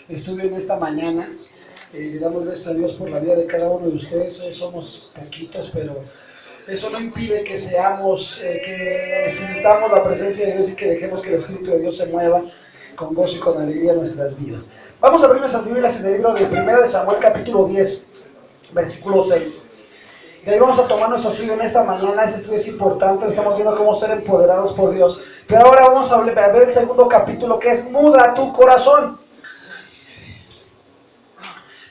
Estudio en esta mañana. Le damos gracias a Dios por la vida de cada uno de ustedes. Hoy somos poquitos, pero eso no impide que que sintamos la presencia de Dios y que dejemos que el Espíritu de Dios se mueva con gozo y con alegría en nuestras vidas. Vamos a abrir nuestras Biblias en el libro de 1 de Samuel, capítulo 10, versículo 6. De ahí vamos a tomar nuestro estudio en esta mañana. Ese estudio es importante, estamos viendo cómo ser empoderados por Dios. Pero ahora vamos a ver el segundo capítulo, que es Muda tu corazón.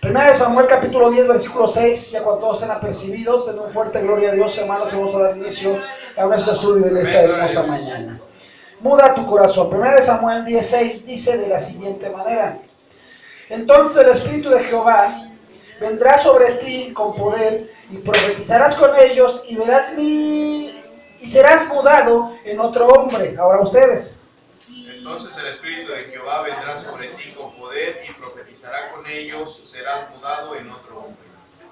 1 de Samuel, capítulo 10, versículo 6. Ya cuando todos estén apercibidos, den un fuerte gloria a Dios, hermanos, y vamos a dar inicio a nuestro estudio de esta hermosa mañana. Muda tu corazón. 1 de Samuel 10, 6 dice de la siguiente manera: entonces el Espíritu de Jehová vendrá sobre ti con poder, y profetizarás con ellos, y verás y serás mudado en otro hombre. Ahora ustedes. Entonces el Espíritu de Jehová vendrá sobre ti con poder, y profetizará con ellos, serás mudado en otro hombre.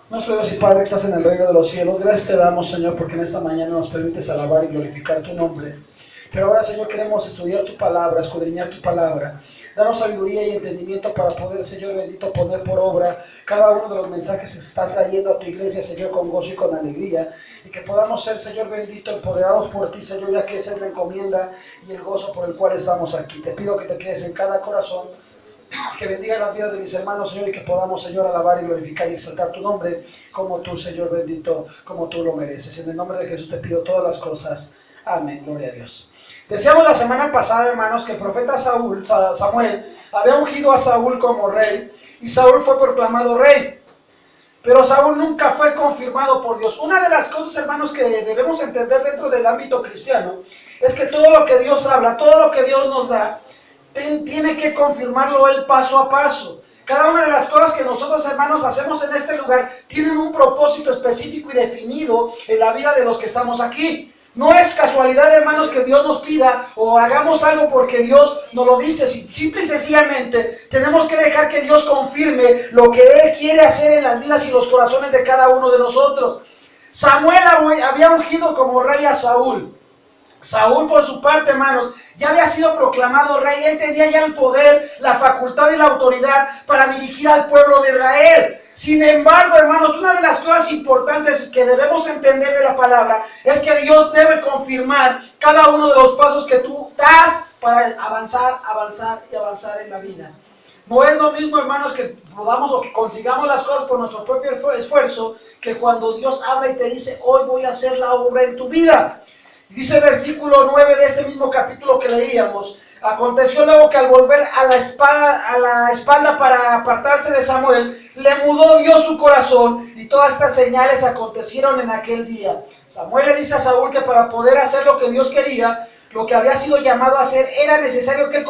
Nuestro Dios y Padre que estás en el reino de los cielos, gracias te damos, Señor, porque en esta mañana nos permites alabar y glorificar tu nombre. Pero ahora, Señor, queremos estudiar tu palabra, escudriñar tu palabra. Danos sabiduría y entendimiento para poder, Señor bendito, poner por obra cada uno de los mensajes que estás trayendo a tu iglesia, Señor, con gozo y con alegría. Y que podamos ser, Señor bendito, empoderados por ti, Señor, ya que esa es la encomienda y el gozo por el cual estamos aquí. Te pido que te quedes en cada corazón, que bendiga las vidas de mis hermanos, Señor, y que podamos, Señor, alabar y glorificar y exaltar tu nombre como tú, Señor bendito, como tú lo mereces. En el nombre de Jesús te pido todas las cosas. Amén. Gloria a Dios. Decíamos la semana pasada, hermanos, que el profeta Samuel había ungido a Saúl como rey, y Saúl fue proclamado rey. Pero Saúl nunca fue confirmado por Dios. Una de las cosas, hermanos, que debemos entender dentro del ámbito cristiano es que todo lo que Dios habla, todo lo que Dios nos da, tiene que confirmarlo Él paso a paso. Cada una de las cosas que nosotros, hermanos, hacemos en este lugar tienen un propósito específico y definido en la vida de los que estamos aquí. No es casualidad, hermanos, que Dios nos pida o hagamos algo porque Dios nos lo dice. Simple y sencillamente tenemos que dejar que Dios confirme lo que Él quiere hacer en las vidas y los corazones de cada uno de nosotros. Samuel había ungido como rey a Saúl. Saúl, por su parte, hermanos, ya había sido proclamado rey. Él tenía ya el poder, la facultad y la autoridad para dirigir al pueblo de Israel. Sin embargo, hermanos, una de las cosas importantes que debemos entender de la palabra es que Dios debe confirmar cada uno de los pasos que tú das para avanzar, avanzar y avanzar en la vida. No es lo mismo, hermanos, que podamos o que consigamos las cosas por nuestro propio esfuerzo, que cuando Dios habla y te dice: hoy voy a hacer la obra en tu vida. Dice el versículo 9 de este mismo capítulo que leíamos: aconteció luego que al volver a la espalda para apartarse de Samuel, le mudó Dios su corazón, y todas estas señales acontecieron en aquel día. Samuel le dice a Saúl que para poder hacer lo que Dios quería, lo que había sido llamado a hacer, era necesario que él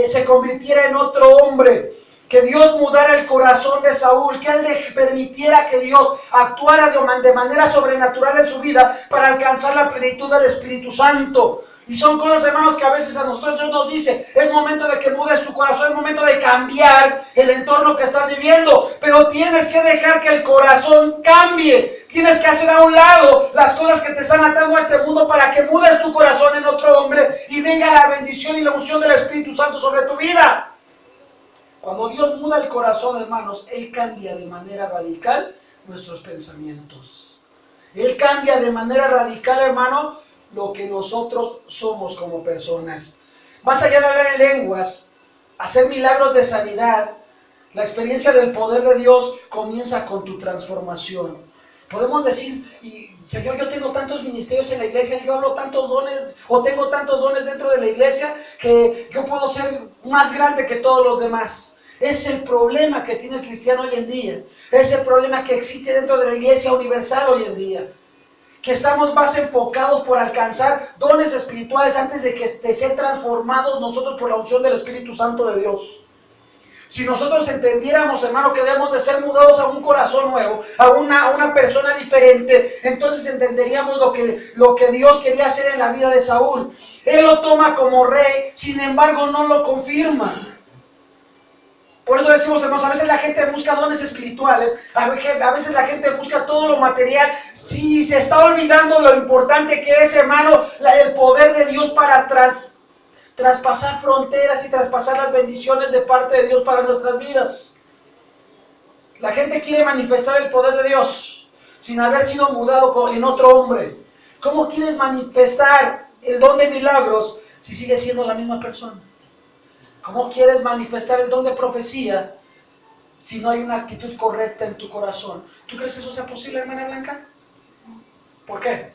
se convirtiera en otro hombre. Que Dios mudara el corazón de Saúl, que él le permitiera que Dios actuara de manera sobrenatural en su vida para alcanzar la plenitud del Espíritu Santo. Y son cosas, hermanos, que a veces a nosotros Dios nos dice: es momento de que mudes tu corazón, es momento de cambiar el entorno que estás viviendo. Pero tienes que dejar que el corazón cambie. Tienes que hacer a un lado las cosas que te están atando a este mundo para que mudes tu corazón en otro hombre y venga la bendición y la unción del Espíritu Santo sobre tu vida. Cuando Dios muda el corazón, hermanos, Él cambia de manera radical nuestros pensamientos. Él cambia de manera radical, hermano, lo que nosotros somos como personas. Más allá de hablar en lenguas, hacer milagros de sanidad, la experiencia del poder de Dios comienza con tu transformación. Podemos decir: Señor, yo tengo tantos ministerios en la iglesia, yo hablo tantos dones, o tengo tantos dones dentro de la iglesia, que yo puedo ser más grande que todos los demás. Es el problema que tiene el cristiano hoy en día. Es el problema que existe dentro de la iglesia universal hoy en día. Que estamos más enfocados por alcanzar dones espirituales antes de ser transformados nosotros por la unción del Espíritu Santo de Dios. Si nosotros entendiéramos, hermano, que debemos de ser mudados a un corazón nuevo, a una persona diferente, entonces entenderíamos lo que Dios quería hacer en la vida de Saúl. Él lo toma como rey, sin embargo no lo confirma. Por eso decimos, hermanos, a veces la gente busca dones espirituales, a veces la gente busca todo lo material, si se está olvidando lo importante que es, hermano, el poder de Dios para traspasar fronteras y traspasar las bendiciones de parte de Dios para nuestras vidas. La gente quiere manifestar el poder de Dios sin haber sido mudado en otro hombre. ¿Cómo quieres manifestar el don de milagros si sigues siendo la misma persona? ¿Cómo quieres manifestar el don de profecía si no hay una actitud correcta en tu corazón? ¿Tú crees que eso sea posible, hermana Blanca? ¿Por qué?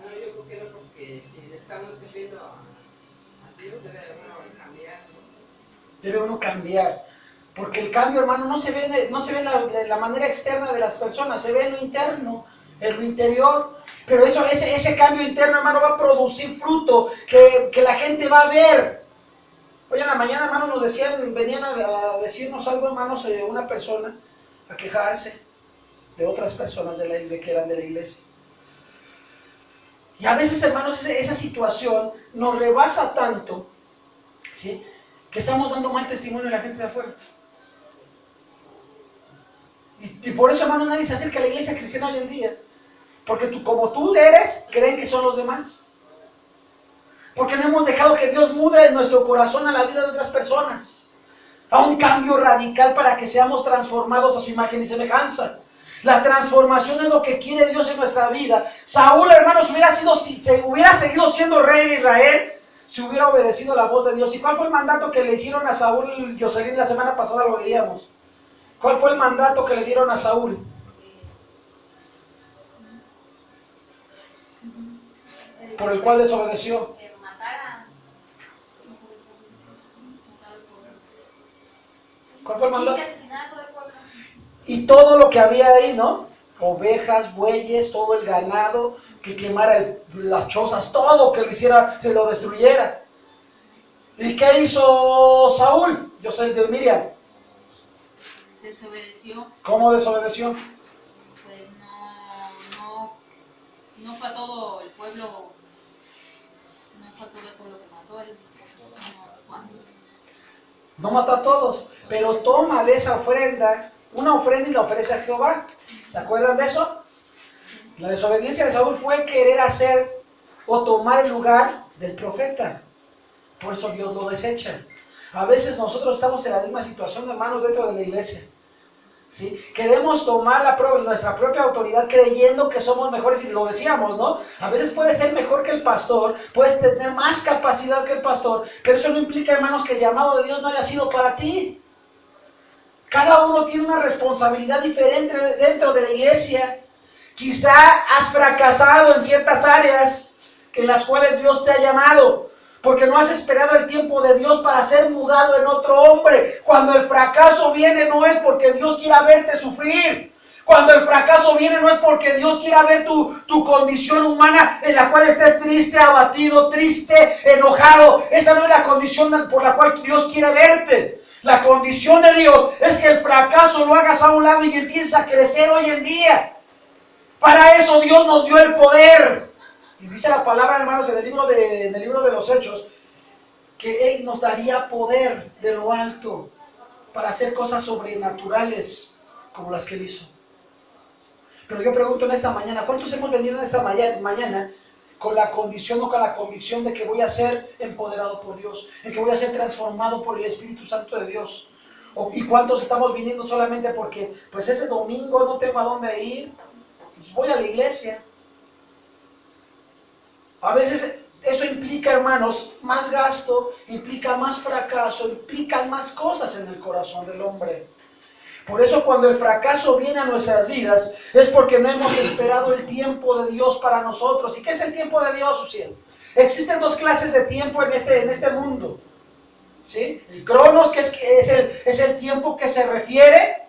No, yo creo que no, porque si le estamos sirviendo a Dios, debe uno cambiar, ¿no? Debe uno cambiar. Porque el cambio, hermano, no se ve en la manera externa de las personas, se ve en lo interno, en lo interior. Pero ese cambio interno, hermano, va a producir fruto que la gente va a ver. Hoy en la mañana, hermano, nos decían, venían a decirnos algo, hermanos, una persona, a quejarse de otras personas que eran de la iglesia. Y a veces, hermanos, esa situación nos rebasa tanto, ¿sí?, que estamos dando mal testimonio a la gente de afuera. Y por eso, hermano, nadie se acerca a la iglesia cristiana hoy en día. Porque como tú eres, creen que son los demás. Porque no hemos dejado que Dios mude nuestro corazón a la vida de otras personas. A un cambio radical para que seamos transformados a su imagen y semejanza. La transformación es lo que quiere Dios en nuestra vida. Saúl, hermanos, hubiera seguido siendo rey de Israel si hubiera obedecido la voz de Dios. ¿Y cuál fue el mandato que le hicieron a Saúl? Jocelyn, la semana pasada lo veíamos. ¿Cuál fue el mandato que le dieron a Saúl? Por el cual desobedeció. ¿Cuál fue el mandato? Y todo lo que había ahí, ¿no? Ovejas, bueyes, todo el ganado, que quemara las chozas, todo, que lo hiciera, que lo destruyera. ¿Y qué hizo Saúl? Yo sé de Miriam. Desobedeció. ¿Cómo desobedeció? Pues no fue a todo el pueblo, no fue a todo el pueblo que mató, unos cuantos. No mató a todos, pero toma de esa ofrenda, una ofrenda y la ofrece a Jehová. ¿Se acuerdan de eso? La desobediencia de Saúl fue querer hacer o tomar el lugar del profeta. Por eso Dios lo desecha. A veces nosotros estamos en la misma situación, hermanos, dentro de la iglesia. ¿Sí? Queremos tomar nuestra propia autoridad creyendo que somos mejores, y lo decíamos, ¿no? A veces puedes ser mejor que el pastor, puedes tener más capacidad que el pastor, pero eso no implica, hermanos, que el llamado de Dios no haya sido para ti. Cada uno tiene una responsabilidad diferente dentro de la iglesia. Quizá has fracasado en ciertas áreas en las cuales Dios te ha llamado, porque no has esperado el tiempo de Dios para ser mudado en otro hombre. Cuando el fracaso viene, no es porque Dios quiera verte sufrir. Cuando el fracaso viene, no es porque Dios quiera ver tu condición humana en la cual estés triste, abatido, triste, enojado. Esa no es la condición por la cual Dios quiere verte. La condición de Dios es que el fracaso lo hagas a un lado y empieces a crecer hoy en día. Para eso Dios nos dio el poder. Y dice la palabra, hermanos, en el libro de los Hechos, que Él nos daría poder de lo alto para hacer cosas sobrenaturales como las que Él hizo. Pero yo pregunto en esta mañana, ¿cuántos hemos venido en esta mañana con la condición o con la convicción de que voy a ser empoderado por Dios, de que voy a ser transformado por el Espíritu Santo de Dios? ¿Y cuántos estamos viniendo solamente porque, pues ese domingo no tengo a dónde ir, pues voy a la iglesia? A veces eso implica, hermanos, más gasto, implica más fracaso, implica más cosas en el corazón del hombre. Por eso cuando el fracaso viene a nuestras vidas, es porque no hemos esperado el tiempo de Dios para nosotros. ¿Y qué es el tiempo de Dios, Uciel? Existen dos clases de tiempo en este mundo. ¿Sí? El cronos, que es el tiempo que se refiere,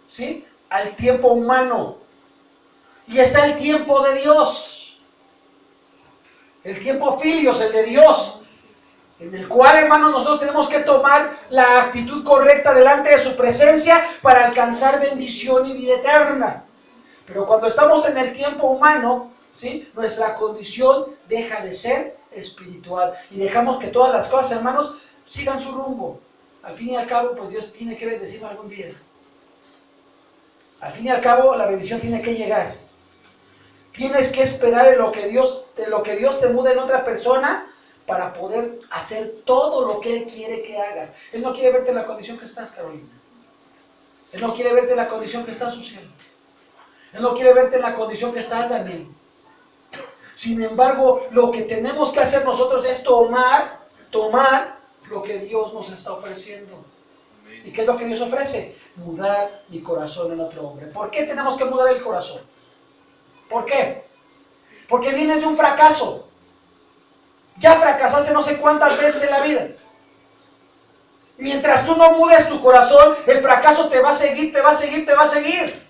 ¿sí?, al tiempo humano. Y está el tiempo de Dios. El tiempo filios, el de Dios, en el cual, hermanos, nosotros tenemos que tomar la actitud correcta delante de su presencia para alcanzar bendición y vida eterna. Pero cuando estamos en el tiempo humano, ¿sí?, nuestra condición deja de ser espiritual y dejamos que todas las cosas, hermanos, sigan su rumbo. Al fin y al cabo, pues Dios tiene que bendecirnos algún día. Al fin y al cabo, la bendición tiene que llegar. Tienes que esperar en lo que Dios te mude en otra persona para poder hacer todo lo que Él quiere que hagas. Él no quiere verte en la condición que estás, Carolina. Él no quiere verte en la condición que estás, Suciel. Él no quiere verte en la condición que estás, Daniel. Sin embargo, lo que tenemos que hacer nosotros es tomar lo que Dios nos está ofreciendo. ¿Y qué es lo que Dios ofrece? Mudar mi corazón en otro hombre. ¿Por qué tenemos que mudar el corazón? ¿Por qué? Porque vienes de un fracaso. Ya fracasaste no sé cuántas veces en la vida. Mientras tú no mudes tu corazón, el fracaso te va a seguir, te va a seguir, te va a seguir.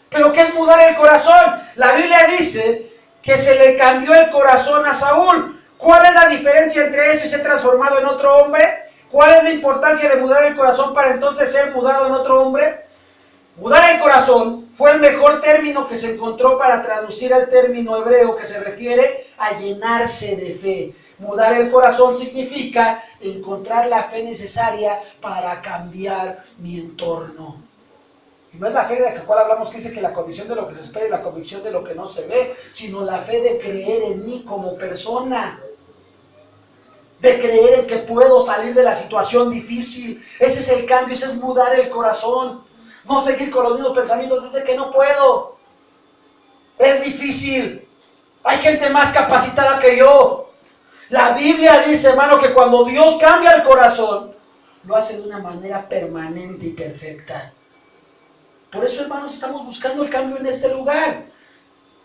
¿Pero qué es mudar el corazón? La Biblia dice que se le cambió el corazón a Saúl. ¿Cuál es la diferencia entre esto y ser transformado en otro hombre? ¿Cuál es la importancia de mudar el corazón para entonces ser mudado en otro hombre? Mudar el corazón fue el mejor término que se encontró para traducir al término hebreo que se refiere a llenarse de fe. Mudar el corazón significa encontrar la fe necesaria para cambiar mi entorno. Y no es la fe de la cual hablamos que dice que la condición de lo que se espera y la convicción de lo que no se ve, sino la fe de creer en mí como persona. De creer en que puedo salir de la situación difícil. Ese es el cambio, ese es mudar el corazón. No seguir con los mismos pensamientos desde que no puedo. Es difícil. Hay gente más capacitada que yo. La Biblia dice, hermano, que cuando Dios cambia el corazón, lo hace de una manera permanente y perfecta. Por eso, hermanos, estamos buscando el cambio en este lugar.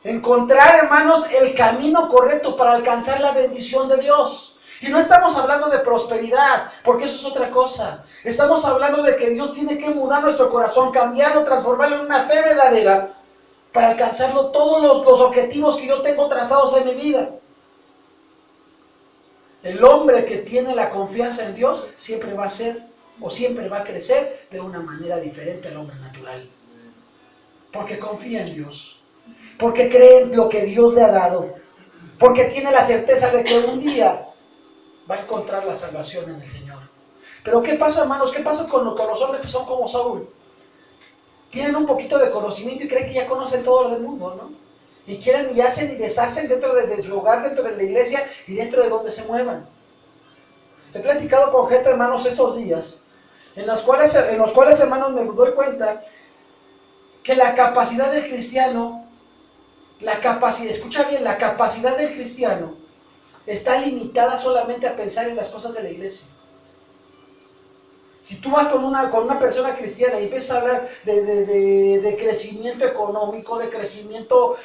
Encontrar, hermanos, el camino correcto para alcanzar la bendición de Dios. Y no estamos hablando de prosperidad, porque eso es otra cosa. Estamos hablando de que Dios tiene que mudar nuestro corazón, cambiarlo, transformarlo en una fe verdadera para alcanzarlo todos los objetivos que yo tengo trazados en mi vida. El hombre que tiene la confianza en Dios siempre va a ser o siempre va a crecer de una manera diferente al hombre natural. Porque confía en Dios, porque cree en lo que Dios le ha dado, porque tiene la certeza de que un día va a encontrar la salvación en el Señor. Pero ¿qué pasa, hermanos? ¿Qué pasa con los hombres que son como Saúl? Tienen un poquito de conocimiento y creen que ya conocen todo lo del mundo, ¿no? Y quieren y hacen y deshacen dentro de su hogar, dentro de la iglesia y dentro de donde se muevan. He platicado con gente, hermanos, estos días, en los cuales, hermanos, me doy cuenta que la capacidad del cristiano, escucha bien, la capacidad del cristiano está limitada solamente a pensar en las cosas de la iglesia. Si tú vas con una persona cristiana y empiezas a hablar de crecimiento económico, de crecimiento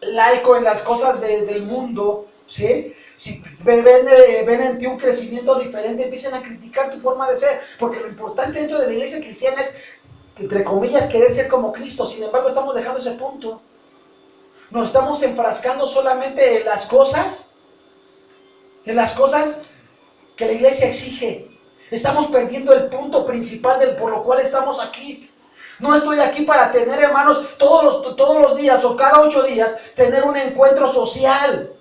laico en las cosas del mundo, ¿sí? Si ven en ti un crecimiento diferente, empiezan a criticar tu forma de ser, porque lo importante dentro de la iglesia cristiana es, entre comillas, querer ser como Cristo. Sin embargo, estamos dejando ese punto. Nos estamos enfrascando solamente en las cosas que la iglesia exige. Estamos perdiendo el punto principal por lo cual estamos aquí. No estoy aquí para tener, hermanos, todos los días o cada 8 días, tener un encuentro social.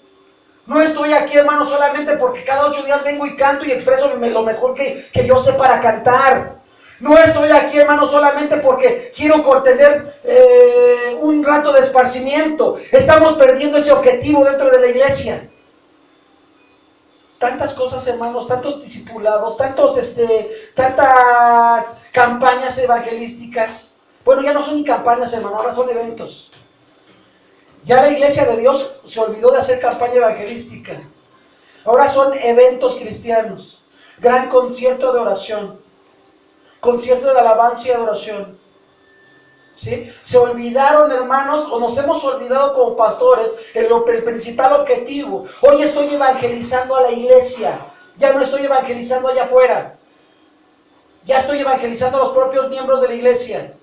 No estoy aquí, hermanos, solamente porque cada 8 días vengo y canto y expreso lo mejor que yo sé para cantar. No estoy aquí, hermanos, solamente porque quiero tener un rato de esparcimiento. Estamos perdiendo ese objetivo dentro de la iglesia. Tantas cosas, hermanos, tantos discipulados, tantas campañas evangelísticas. Bueno, ya no son ni campañas, hermanos, ahora son eventos. Ya la iglesia de Dios se olvidó de hacer campaña evangelística. Ahora son eventos cristianos. Gran concierto de oración. Concierto de alabanza y adoración. ¿Sí? Se olvidaron, hermanos, o nos hemos olvidado como pastores el principal objetivo. Hoy estoy evangelizando a la iglesia. Ya no estoy evangelizando allá afuera. Ya estoy evangelizando a los propios miembros de la iglesia.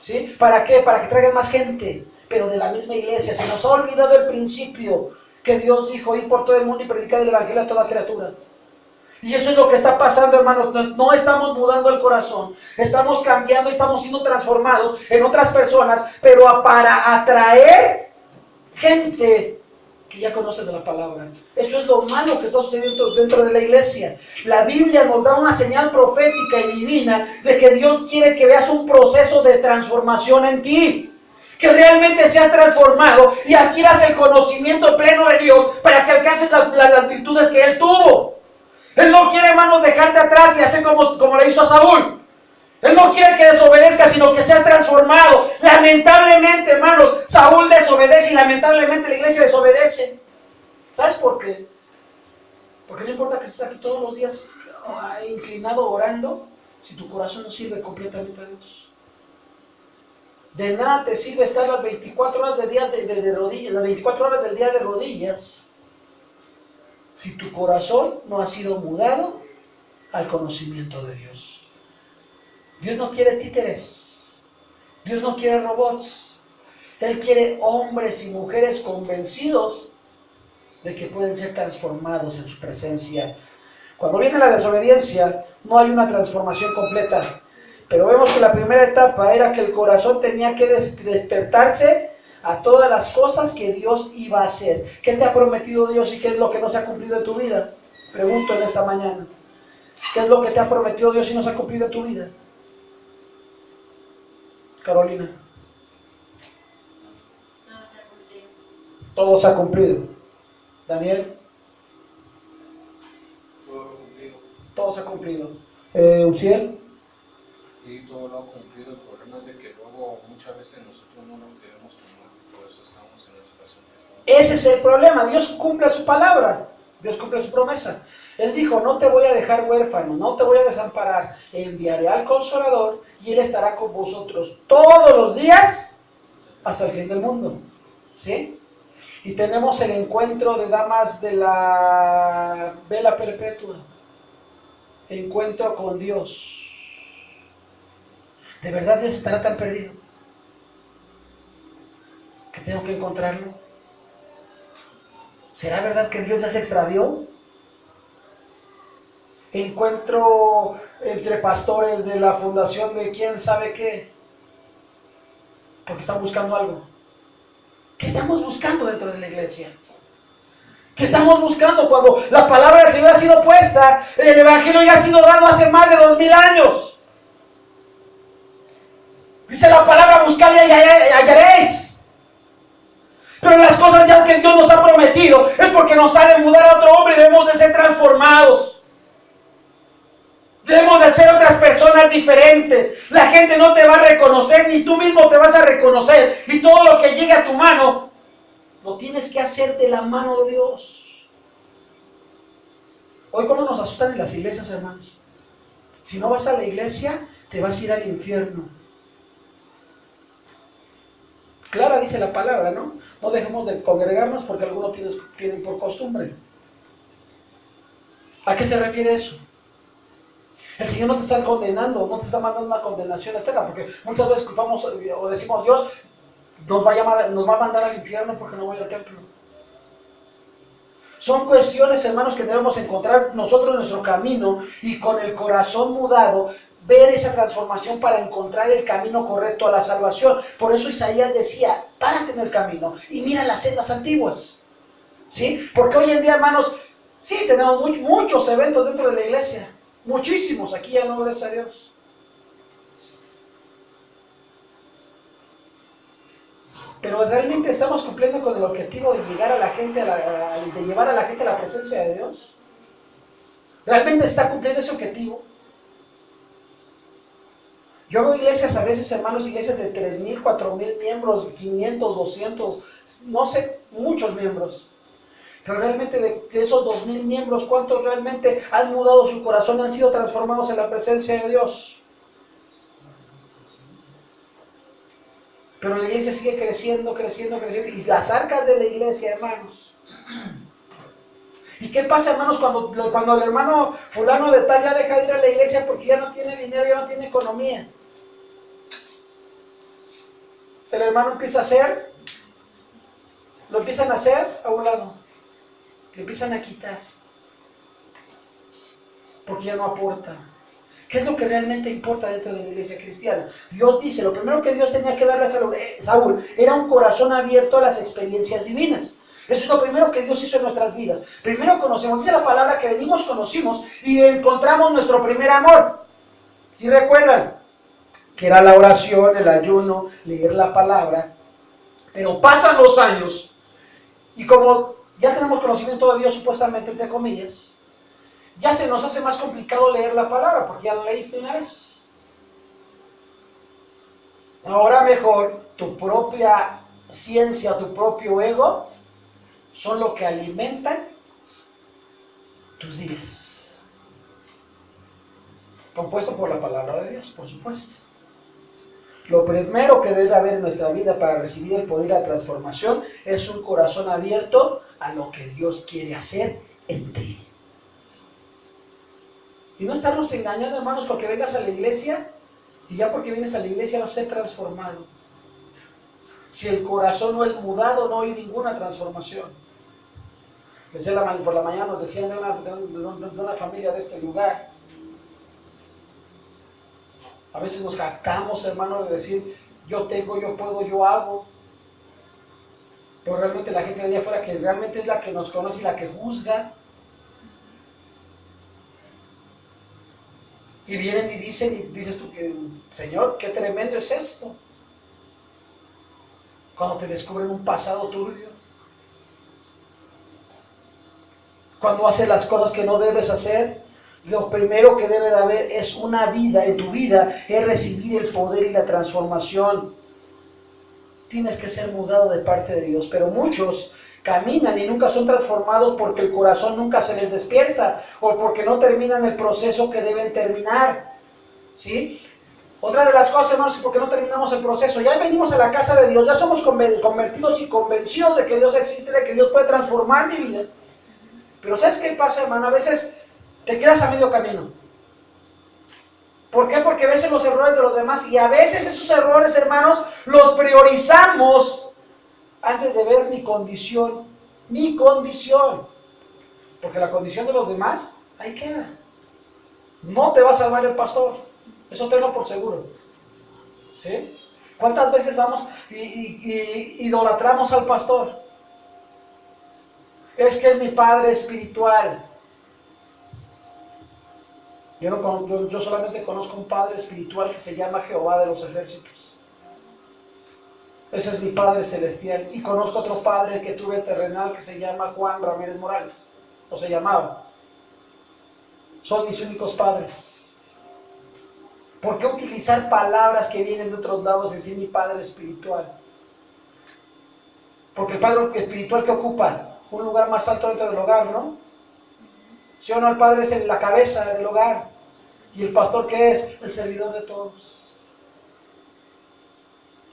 ¿Sí? ¿Para qué? Para que traigan más gente, pero de la misma iglesia. Se nos ha olvidado el principio que Dios dijo: ir por todo el mundo y predicar el evangelio a toda criatura. Y eso es lo que está pasando, hermanos. No estamos mudando el corazón. Estamos cambiando, estamos siendo transformados en otras personas, pero para atraer gente que ya conoce de la palabra. Eso es lo malo que está sucediendo dentro de la iglesia. La Biblia nos da una señal profética y divina de que Dios quiere que veas un proceso de transformación en ti. Que realmente seas transformado y adquieras el conocimiento pleno de Dios para que alcances las virtudes que Él tuvo. Él no quiere, hermanos, dejarte atrás y hacer como le hizo a Saúl. Él no quiere que desobedezcas, sino que seas transformado. Lamentablemente, hermanos, Saúl desobedece y lamentablemente la iglesia desobedece. ¿Sabes por qué? Porque no importa que estés aquí todos los días inclinado orando, si tu corazón no sirve completamente a Dios. De nada te sirve estar las 24 horas de rodillas, las 24 horas del día de rodillas, si tu corazón no ha sido mudado al conocimiento de Dios. Dios no quiere títeres. Dios no quiere robots. Él quiere hombres y mujeres convencidos de que pueden ser transformados en su presencia. Cuando viene la desobediencia, no hay una transformación completa. Pero vemos que la primera etapa era que el corazón tenía que despertarse a todas las cosas que Dios iba a hacer. ¿Qué te ha prometido Dios y qué es lo que no se ha cumplido en tu vida? Pregunto en esta mañana. ¿Qué es lo que te ha prometido Dios y no se ha cumplido en tu vida? Carolina. Todo se ha cumplido. Todo se ha cumplido. Daniel. Todo se ha cumplido. Uciel. Sí, todo lo ha cumplido. El problema es de que luego muchas veces nosotros no lo queremos tomar. Por eso estamos en la situación que estamos. Ese es el problema. Dios cumple su palabra. Dios cumple su promesa. Él dijo, no te voy a dejar huérfano, no te voy a desamparar. Enviaré al Consolador y Él estará con vosotros todos los días hasta el fin del mundo. ¿Sí? Y tenemos el encuentro de damas de la vela perpetua. Encuentro con Dios. ¿De verdad Dios estará tan perdido que tengo que encontrarlo? ¿Será verdad que Dios ya se extravió? Encuentro entre pastores de la fundación de quién sabe qué, porque están buscando algo. ¿Qué estamos buscando dentro de la iglesia? ¿Qué estamos buscando cuando la palabra del Señor ha sido puesta? El evangelio ya ha sido dado hace más de 2000 años. Dice la palabra, buscad y hallaréis. Pero las cosas ya que Dios nos ha prometido es porque nos ha de mudar a otro hombre y debemos de ser transformados. Debemos de ser otras personas diferentes. La gente no te va a reconocer, ni tú mismo te vas a reconocer. Y todo lo que llegue a tu mano, lo tienes que hacer de la mano de Dios. Hoy, ¿cómo nos asustan en las iglesias, hermanos? Si no vas a la iglesia, te vas a ir al infierno. Clara dice la palabra, ¿no? No dejemos de congregarnos porque algunos tienen por costumbre. ¿A qué se refiere eso? El Señor no te está condenando, no te está mandando una condenación eterna, porque muchas veces culpamos o decimos, Dios nos va a mandar al infierno porque no voy al templo. Son cuestiones, hermanos, que debemos encontrar nosotros en nuestro camino y con el corazón mudado, ver esa transformación para encontrar el camino correcto a la salvación. Por eso Isaías decía, párate en el camino y mira las sendas antiguas. ¿Sí? Porque hoy en día, hermanos, sí, tenemos muchos eventos dentro de la iglesia. Muchísimos, aquí ya no, gracias a Dios. Pero realmente estamos cumpliendo con el objetivo de llegar a la gente, de llevar a la gente a la presencia de Dios. ¿Realmente está cumpliendo ese objetivo? Yo veo iglesias a veces, hermanos, iglesias de 3,000, 4,000 miembros, 500, 200, no sé, muchos miembros. Pero realmente de esos 2,000 miembros, ¿cuántos realmente han mudado su corazón y han sido transformados en la presencia de Dios? Pero la iglesia sigue creciendo, creciendo, creciendo. Y las arcas de la iglesia, hermanos. ¿Y qué pasa, hermanos, cuando el hermano fulano de tal ya deja de ir a la iglesia porque ya no tiene dinero, ya no tiene economía? El hermano empieza a hacer, lo empiezan a hacer a un lado. Le empiezan a quitar. Porque ya no aporta. ¿Qué es lo que realmente importa dentro de la iglesia cristiana? Dios dice, lo primero que Dios tenía que darle a Saúl era un corazón abierto a las experiencias divinas. Eso es lo primero que Dios hizo en nuestras vidas. Primero conocemos, dice la palabra que venimos, conocimos y encontramos nuestro primer amor. ¿Sí recuerdan? Que era la oración, el ayuno, leer la palabra Pero pasan los años y como ya tenemos conocimiento de Dios supuestamente, entre comillas, ya se nos hace más complicado leer la palabra porque ya la leíste una vez. Ahora mejor tu propia ciencia, tu propio ego son lo que alimentan tus días. Compuesto por la palabra de Dios, por supuesto. Lo primero que debe haber en nuestra vida para recibir el poder y la transformación es un corazón abierto a lo que Dios quiere hacer en ti. Y no estarnos engañando, hermanos, porque vengas a la iglesia y ya porque vienes a la iglesia vas a ser transformado. Si el corazón no es mudado, no hay ninguna transformación. Por la mañana nos decían de una familia de este lugar. A veces nos jactamos, hermano, de decir, yo tengo, yo puedo, yo hago. Pero realmente la gente de allá afuera, que realmente es la que nos conoce y la que juzga. Y vienen y dicen, y dices tú que, Señor, qué tremendo es esto. Cuando te descubren un pasado turbio. Cuando haces las cosas que no debes hacer. Lo primero que debe de haber es una vida, en tu vida, es recibir el poder y la transformación. Tienes que ser mudado de parte de Dios, pero muchos caminan y nunca son transformados porque el corazón nunca se les despierta o porque no terminan el proceso que deben terminar. ¿Sí? Otra de las cosas, hermanos, es porque no terminamos el proceso. Ya venimos a la casa de Dios, ya somos convertidos y convencidos de que Dios existe, de que Dios puede transformar mi vida. Pero ¿sabes qué pasa, hermano? A veces te quedas a medio camino. ¿Por qué? Porque ves los errores de los demás y a veces esos errores, hermanos, los priorizamos antes de ver mi condición. Mi condición. Porque la condición de los demás, ahí queda. No te va a salvar el pastor. Eso tenlo por seguro. ¿Sí? ¿Cuántas veces vamos y idolatramos al pastor? Es que es mi padre espiritual. Yo solamente conozco un padre espiritual que se llama Jehová de los ejércitos. Ese es mi padre celestial. Y conozco otro padre que tuve terrenal que se llama Juan Ramírez Morales. O se llamaba. Son mis únicos padres. ¿Por qué utilizar palabras que vienen de otros lados en decir mi padre espiritual? Porque el padre espiritual que ocupa un lugar más alto dentro del hogar, ¿no? ¿Sí o no? El padre es la cabeza del hogar. ¿Y el pastor qué es? El servidor de todos.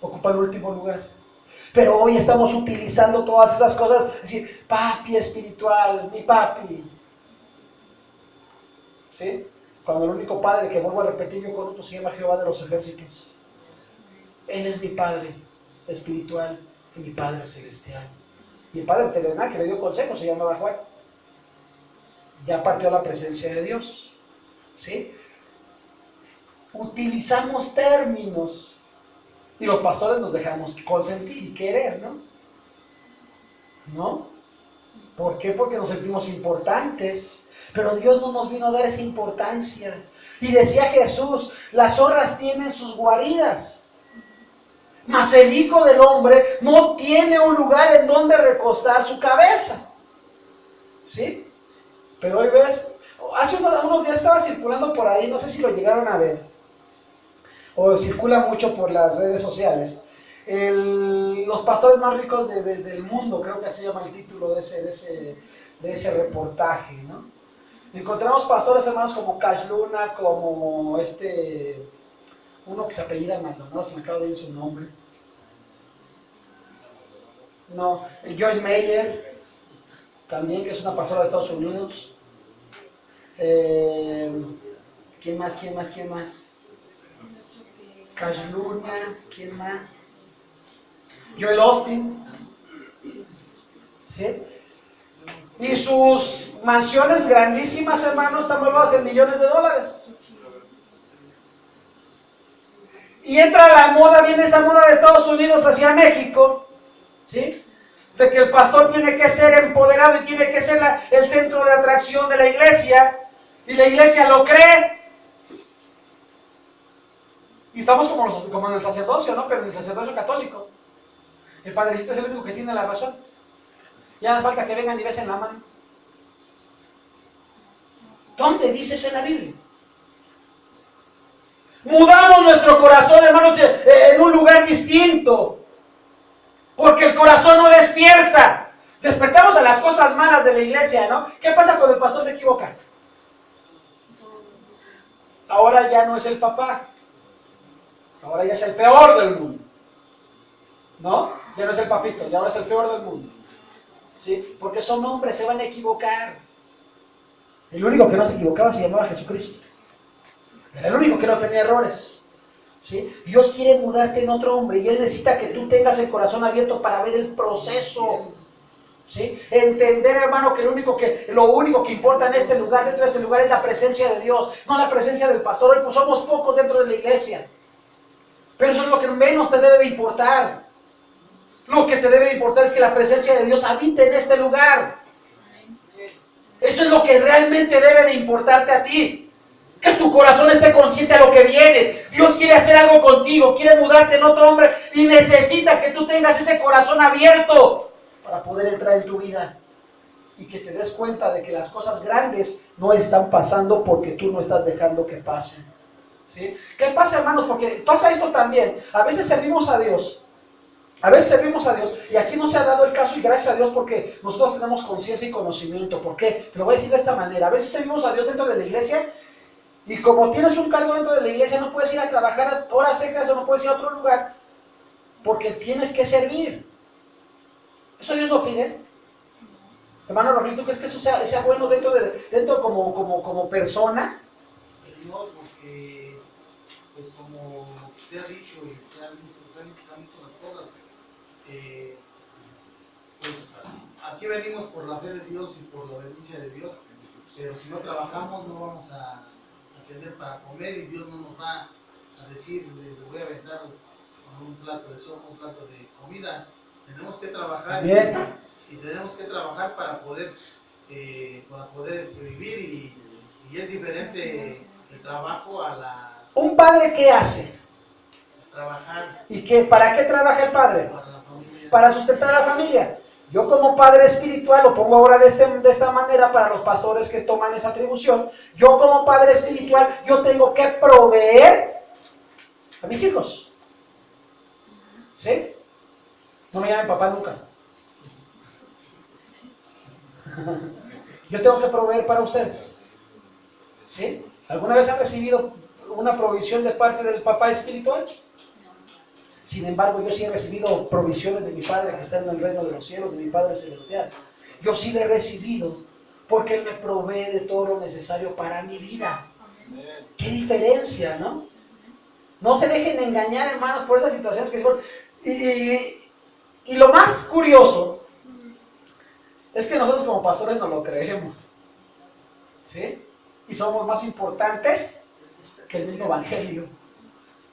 Ocupa el último lugar. Pero hoy estamos utilizando todas esas cosas. Es decir, papi espiritual, mi papi. ¿Sí? Cuando el único padre que vuelvo a repetir yo conozco se llama Jehová de los ejércitos. Él es mi padre espiritual y mi padre celestial. Y el padre terrenal que le dio consejo se llamaba Juan. Ya partió a la presencia de Dios. ¿Sí? Utilizamos términos y los pastores nos dejamos consentir y querer, ¿no? ¿No? ¿Por qué? Porque nos sentimos importantes. Pero Dios no nos vino a dar esa importancia. Y decía Jesús, las zorras tienen sus guaridas, mas el Hijo del Hombre no tiene un lugar en donde recostar su cabeza. ¿Sí? Pero hoy ves, hace unos días estaba circulando por ahí, no sé si lo llegaron a ver, o circula mucho por las redes sociales, los pastores más ricos del mundo, creo que así se llama el título de ese reportaje, ¿no? Encontramos pastores, hermanos, como Cash Luna, como uno que se apellida Maldonado, se me acaba de ir su nombre. No, Joyce Meyer, también, que es una pastora de Estados Unidos. ¿Quién más? Cash Luna, ¿quién más? Joel Austin. ¿Sí? Y sus mansiones grandísimas, hermanos, están valoradas en millones de dólares. Y entra la moda, viene esa moda de Estados Unidos hacia México, ¿sí? De que el pastor tiene que ser empoderado y tiene que ser el centro de atracción de la iglesia. Y la iglesia lo cree. Y estamos como en el sacerdocio, ¿no? Pero en el sacerdocio católico. El padrecito es el único que tiene la razón. Ya no hace falta que vengan y besen la mano. ¿Dónde dice eso en la Biblia? Mudamos nuestro corazón, hermanos, en un lugar distinto. Porque el corazón no despierta. Despertamos a las cosas malas de la iglesia, ¿no? ¿Qué pasa cuando el pastor se equivoca? Ahora ya no es el papá. Ahora ya es el peor del mundo. ¿No? Ya no es el papito, ya ahora es el peor del mundo. ¿Sí? Porque son hombres, se van a equivocar. El único que no se equivocaba se llamaba Jesucristo. Era el único que no tenía errores. ¿Sí? Dios quiere mudarte en otro hombre y Él necesita que tú tengas el corazón abierto para ver el proceso. ¿Sí? Entender, hermano, que lo único que importa en este lugar, dentro de este lugar, es la presencia de Dios, no la presencia del pastor. Hoy pues somos pocos dentro de la iglesia, pero eso es lo que menos te debe de importar. Lo que te debe de importar es que la presencia de Dios habite en este lugar. Eso es lo que realmente debe de importarte a ti. Que tu corazón esté consciente a lo que vienes. Dios quiere hacer algo contigo, quiere mudarte en otro hombre y necesita que tú tengas ese corazón abierto para poder entrar en tu vida y que te des cuenta de que las cosas grandes no están pasando porque tú no estás dejando que pasen. ¿Sí? ¿Qué pasa, hermanos? Porque pasa esto también. A veces servimos a Dios. Y aquí no se ha dado el caso y gracias a Dios porque nosotros tenemos conciencia y conocimiento. ¿Por qué? Te lo voy a decir de esta manera. A veces servimos a Dios dentro de la iglesia y como tienes un cargo dentro de la iglesia no puedes ir a trabajar horas extras o no puedes ir a otro lugar porque tienes que servir. ¿Eso Dios lo pide? Hermano Rogelio, ¿tú crees que eso sea bueno dentro como persona? No, porque pues como se ha dicho y se han visto las cosas, pues aquí venimos por la fe de Dios y por la obediencia de Dios, pero si no trabajamos no vamos a tener para comer y Dios no nos va a decir, le voy a aventar con un plato de sopa, un plato de comida. Tenemos que trabajar y tenemos que trabajar para poder vivir y es diferente el trabajo a la... ¿Un padre qué hace? Pues trabajar. ¿Y para qué trabaja el padre? Para la familia. Para sustentar a la familia. Yo como padre espiritual, lo pongo ahora de esta manera para los pastores que toman esa atribución, yo como padre espiritual, yo tengo que proveer a mis hijos. ¿Sí? No me llamen papá nunca. Yo tengo que proveer para ustedes. ¿Sí? ¿Alguna vez han recibido una provisión de parte del papá espiritual? Sin embargo, yo sí he recibido provisiones de mi Padre que está en el reino de los cielos, de mi Padre celestial. Yo sí le he recibido porque Él me provee de todo lo necesario para mi vida. Qué diferencia, ¿no? No se dejen engañar, hermanos, por esas situaciones que decimos. Y lo más curioso es que nosotros como pastores no lo creemos. ¿Sí? Y somos más importantes que el mismo Evangelio,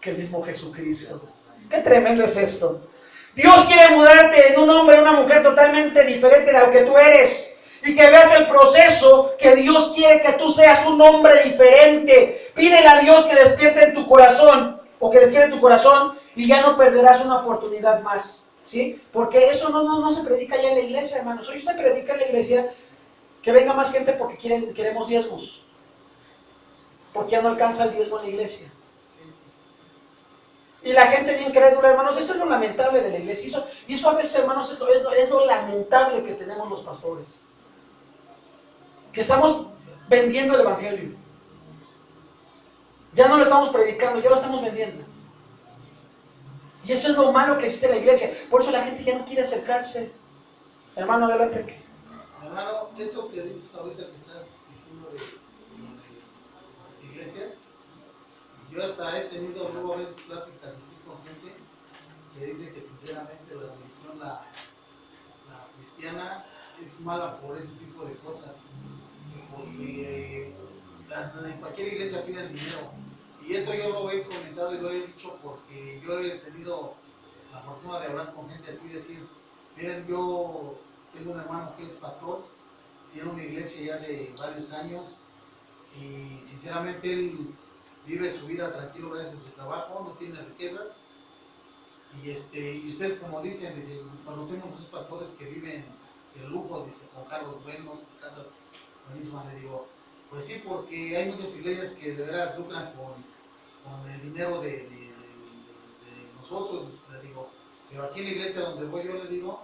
que el mismo Jesucristo. Qué tremendo es esto. Dios quiere mudarte en un hombre, una mujer totalmente diferente de lo que tú eres. Y que veas el proceso que Dios quiere que tú seas un hombre diferente. Pídele a Dios que despierte en tu corazón, o que despierte tu corazón, y ya no perderás una oportunidad más. ¿Sí? Porque eso no se predica ya en la iglesia, hermanos. Hoy se predica en la iglesia que venga más gente porque queremos diezmos. Porque ya no alcanza el diezmo en la iglesia. Y la gente bien crédula, hermanos, esto es lo lamentable de la iglesia. Y eso a veces, hermanos, es lo lamentable que tenemos los pastores. Que estamos vendiendo el evangelio. Ya no lo estamos predicando, ya lo estamos vendiendo. Y eso es lo malo que existe en la iglesia. Por eso la gente ya no quiere acercarse. Hermano, adelante. Hermano, eso que dices ahorita que estás diciendo de las iglesias, yo hasta he tenido luego a veces pláticas así con gente que dice que sinceramente la religión, la cristiana, es mala por ese tipo de cosas, porque en cualquier iglesia piden dinero, y eso yo lo he comentado y lo he dicho porque yo he tenido la fortuna de hablar con gente así, decir, miren, yo tengo un hermano que es pastor, tiene una iglesia ya de varios años, y sinceramente él vive su vida tranquilo gracias a su trabajo, no tiene riquezas, Y ustedes como dicen, dice, conocemos muchos pastores que viven de lujo, dice, con carros buenos, casas buenísimas. Le digo, pues sí, porque hay muchas iglesias que de veras lucran con el dinero de nosotros. Le digo, pero aquí en la iglesia donde voy yo, le digo,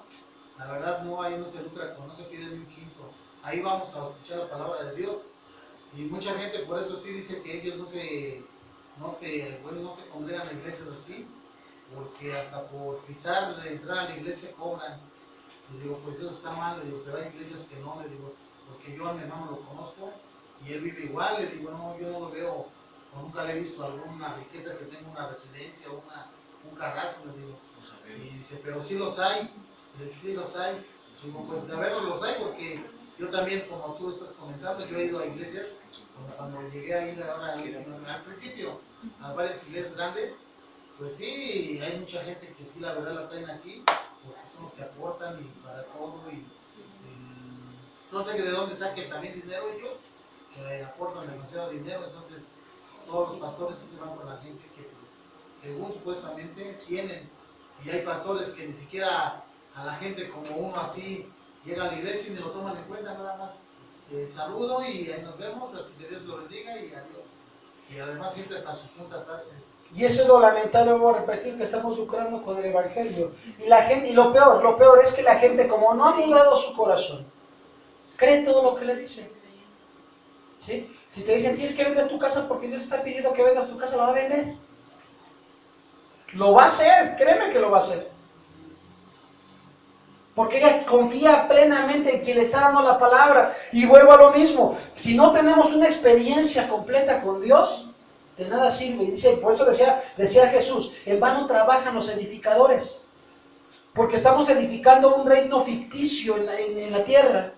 la verdad no se lucra, no se pide ni un quinto. Ahí vamos a escuchar la palabra de Dios. Y mucha gente por eso sí dice que ellos no se congregan a iglesias así, porque hasta por pisar, entrar a la iglesia cobran. Les digo, pues eso está mal, le digo, pero hay iglesias que no, le digo, porque yo a mi hermano lo conozco y él vive igual, le digo, no, yo no lo veo, o nunca le he visto alguna riqueza que tenga una residencia, un carrazo, le digo. Y dice, pero sí los hay, sí los hay. Digo, pues de verlos los hay, porque yo también, como tú estás comentando, yo he ido a iglesias, cuando llegué a ir ahora al principio a varias iglesias grandes, pues sí, hay mucha gente que sí, la verdad la traen aquí, porque son los que aportan y para todo, y no sé de dónde saquen también dinero ellos, que aportan demasiado dinero. Entonces todos los pastores sí se van con la gente que pues según supuestamente tienen, y hay pastores que ni siquiera a la gente como uno así llega a la iglesia y ni lo toman en cuenta, nada más el saludo y ahí nos vemos, hasta que Dios lo bendiga y adiós. Y además gente hasta sus puntas hacen. Y eso es lo lamentable, voy a repetir, que estamos lucrando con el evangelio. Y la gente, y lo peor es que la gente, como no ha mudado su corazón, cree todo lo que le dicen. ¿Sí? Si te dicen, tienes que vender tu casa porque Dios está pidiendo que vendas tu casa, ¿la va a vender? Lo va a hacer, créeme que lo va a hacer. Porque ella confía plenamente en quien le está dando la palabra. Y vuelvo a lo mismo, si no tenemos una experiencia completa con Dios, de nada sirve. Y dice, por eso decía Jesús, en vano trabajan los edificadores, porque estamos edificando un reino ficticio en la tierra.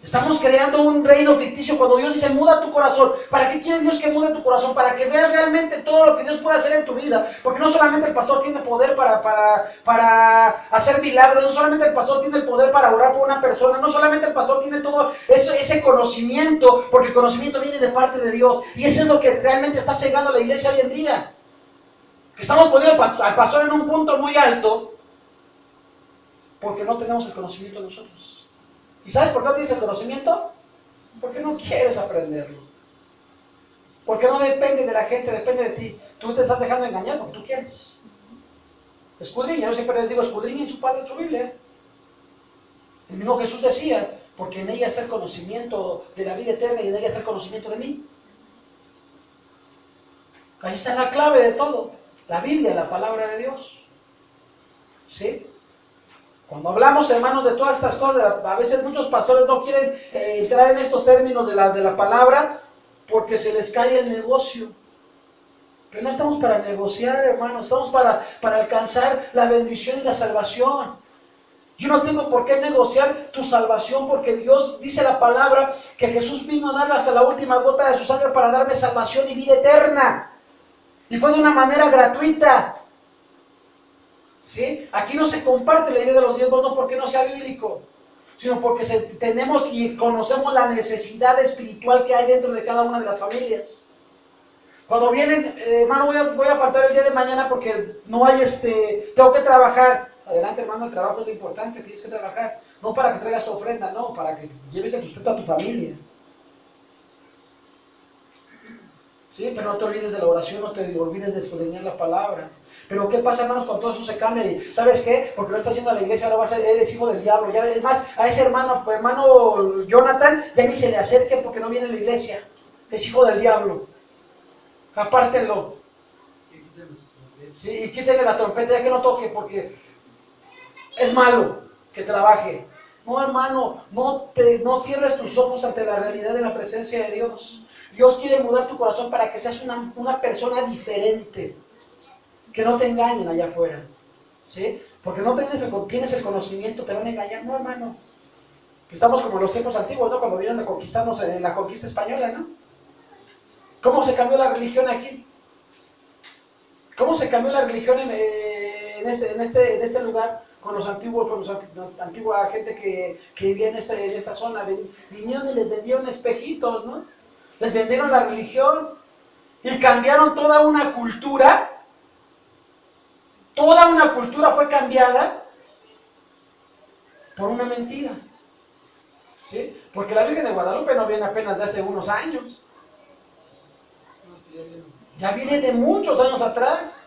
Estamos creando un reino ficticio cuando Dios dice, muda tu corazón. ¿Para qué quiere Dios que mude tu corazón? Para que veas realmente todo lo que Dios puede hacer en tu vida. Porque no solamente el pastor tiene poder para hacer milagros, no solamente el pastor tiene el poder para orar por una persona, no solamente el pastor tiene todo ese conocimiento, porque el conocimiento viene de parte de Dios. Y eso es lo que realmente está cegando a la iglesia hoy en día. Que estamos poniendo al pastor en un punto muy alto, porque no tenemos el conocimiento nosotros. ¿Y sabes por qué no tienes el conocimiento? Porque no quieres aprenderlo. Porque no depende de la gente, depende de ti. Tú te estás dejando engañar porque tú quieres. Escudriña, yo siempre les digo, escudriñen su Biblia. El mismo Jesús decía, porque en ella está el conocimiento de la vida eterna y en ella está el conocimiento de mí. Ahí está la clave de todo. La Biblia, la palabra de Dios. ¿Sí? Cuando hablamos, hermanos, de todas estas cosas, a veces muchos pastores no quieren entrar en estos términos de la palabra porque se les cae el negocio. Pero no estamos para negociar, hermanos, estamos para alcanzar la bendición y la salvación. Yo no tengo por qué negociar tu salvación porque Dios dice la palabra que Jesús vino a dar hasta la última gota de su sangre para darme salvación y vida eterna. Y fue de una manera gratuita. ¿Sí? Aquí no se comparte la idea de los diezmos, no porque no sea bíblico, sino porque tenemos y conocemos la necesidad espiritual que hay dentro de cada una de las familias. Cuando vienen, hermano, voy a faltar el día de mañana porque no hay, tengo que trabajar. Adelante, hermano, el trabajo es lo importante, tienes que trabajar. No para que traigas tu ofrenda, no, para que lleves el sustento a tu familia. Sí, pero no te olvides de la oración, no te olvides de escudriñar la palabra. Pero ¿qué pasa, hermanos, cuando todo eso se cambia? Y ¿sabes qué? Porque no estás yendo a la iglesia, ahora eres hijo del diablo. Ya, es más, a ese hermano Jonathan, ya ni se le acerque porque no viene a la iglesia. Es hijo del diablo. Apártenlo. Sí, y quítenle la trompeta, ya que no toque, porque es malo que trabaje. No, hermano, no cierres tus ojos ante la realidad de la presencia de Dios. Dios quiere mudar tu corazón para que seas una persona diferente. Que no te engañen allá afuera. ¿Sí? Porque no tienes el conocimiento, te van a engañar. No, hermano. Estamos como en los tiempos antiguos, ¿no? Cuando vinieron a conquistarnos en la conquista española, ¿no? ¿Cómo se cambió la religión aquí? ¿Cómo se cambió la religión en este lugar? Con la antigua gente que vivía en esta zona. Vinieron y les vendieron espejitos, ¿no? Les vendieron la religión y cambiaron toda una cultura Toda una cultura fue cambiada por una mentira. ¿Sí? Porque la Virgen de Guadalupe no viene apenas de hace unos años. No, sí, ya viene. Ya viene de muchos años atrás.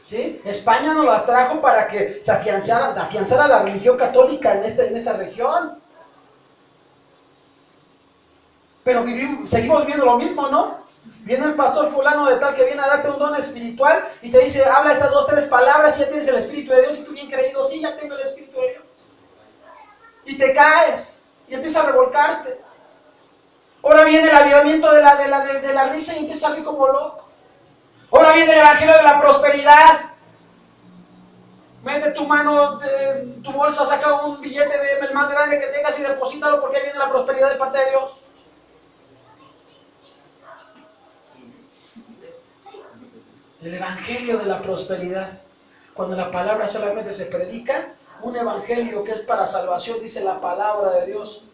¿Sí? España nos la trajo para que se afianzara la religión católica en esta región. Pero seguimos viviendo lo mismo, ¿no? Viene el pastor fulano de tal que viene a darte un don espiritual y te dice, habla estas 2, 3 palabras y ya tienes el Espíritu de Dios. Y tú bien creído, sí, ya tengo el Espíritu de Dios. Y te caes y empiezas a revolcarte. Ahora viene el avivamiento de la risa y empiezas a salir como loco. Ahora viene el evangelio de la prosperidad. Mete tu mano en tu bolsa, saca un billete el más grande que tengas y deposítalo porque ahí viene la prosperidad de parte de Dios. El evangelio de la prosperidad. Cuando la palabra solamente se predica, un evangelio que es para salvación, dice la palabra de Dios.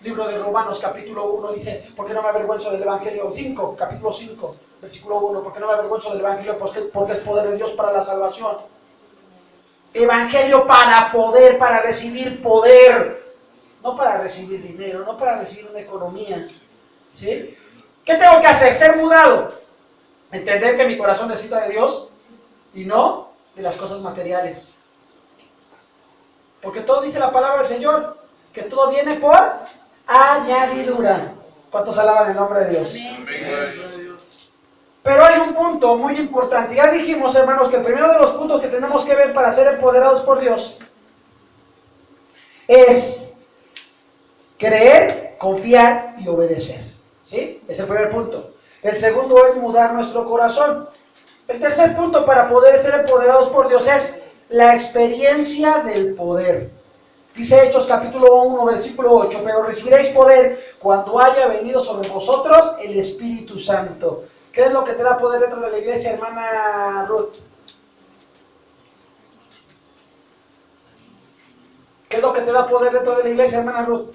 Libro de Romanos, capítulo 1, dice, porque no me avergüenzo del evangelio. 5, capítulo 5, versículo 1, porque no me avergüenzo del evangelio, porque es poder de Dios para la salvación. Evangelio para poder, para recibir poder. No para recibir dinero, no para recibir una economía. ¿Sí? ¿Qué tengo que hacer? Ser mudado. Entender que mi corazón necesita de Dios y no de las cosas materiales. Porque todo dice la palabra del Señor, que todo viene por añadidura. ¿Cuántos alaban el nombre de Dios? Amén. Pero hay un punto muy importante. Ya dijimos, hermanos, que el primero de los puntos que tenemos que ver para ser empoderados por Dios es creer, confiar y obedecer. ¿Sí? Es el primer punto. El segundo es mudar nuestro corazón. El tercer punto para poder ser empoderados por Dios es la experiencia del poder. Dice Hechos capítulo 1, versículo 8, pero recibiréis poder cuando haya venido sobre vosotros el Espíritu Santo. ¿Qué es lo que te da poder dentro de la iglesia, hermana Ruth? ¿Qué es lo que te da poder dentro de la iglesia, hermana Ruth?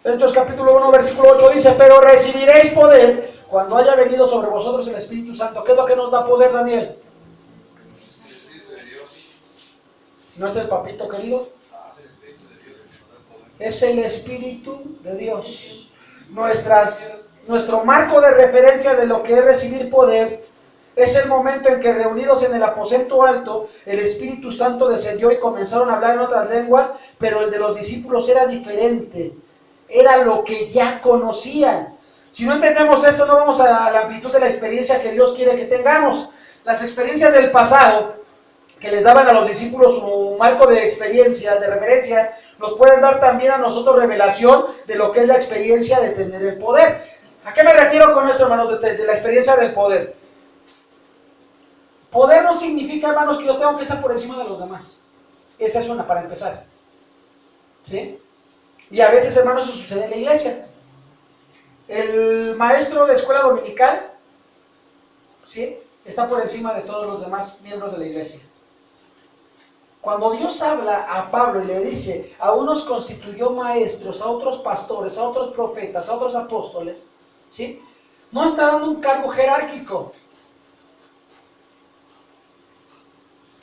Hechos capítulo 1, versículo 8 dice, pero recibiréis poder cuando haya venido sobre vosotros el Espíritu Santo. ¿Qué es lo que nos da poder, Daniel? El Espíritu de Dios. ¿No es el papito querido? Es el Espíritu de Dios. Nuestro marco de referencia de lo que es recibir poder es el momento en que reunidos en el aposento alto, el Espíritu Santo descendió y comenzaron a hablar en otras lenguas, pero el de los discípulos era diferente. Era lo que ya conocían. Si no entendemos esto, no vamos a la amplitud de la experiencia que Dios quiere que tengamos. Las experiencias del pasado, que les daban a los discípulos su marco de experiencia, de referencia, nos pueden dar también a nosotros revelación de lo que es la experiencia de tener el poder. ¿A qué me refiero con esto, hermanos, de la experiencia del poder? Poder no significa, hermanos, que yo tengo que estar por encima de los demás. Esa es una, para empezar. ¿Sí? Y a veces, hermanos, eso sucede en la iglesia. El maestro de escuela dominical, ¿sí?, está por encima de todos los demás miembros de la iglesia. Cuando Dios habla a Pablo y le dice, a unos constituyó maestros, a otros pastores, a otros profetas, a otros apóstoles, ¿sí?, no está dando un cargo jerárquico.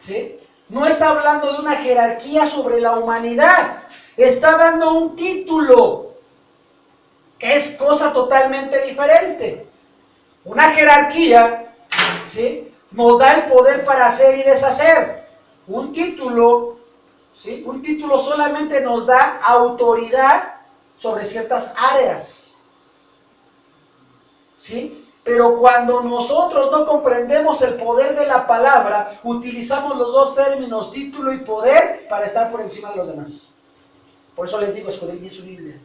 ¿Sí? No está hablando de una jerarquía sobre la humanidad. Está dando un título, que es cosa totalmente diferente. Una jerarquía, ¿sí?, nos da el poder para hacer y deshacer. Un título, ¿sí?, un título solamente nos da autoridad sobre ciertas áreas. ¿Sí? Pero cuando nosotros no comprendemos el poder de la palabra, utilizamos los dos términos, título y poder, para estar por encima de los demás. Por eso les digo, escudriñen su Biblia.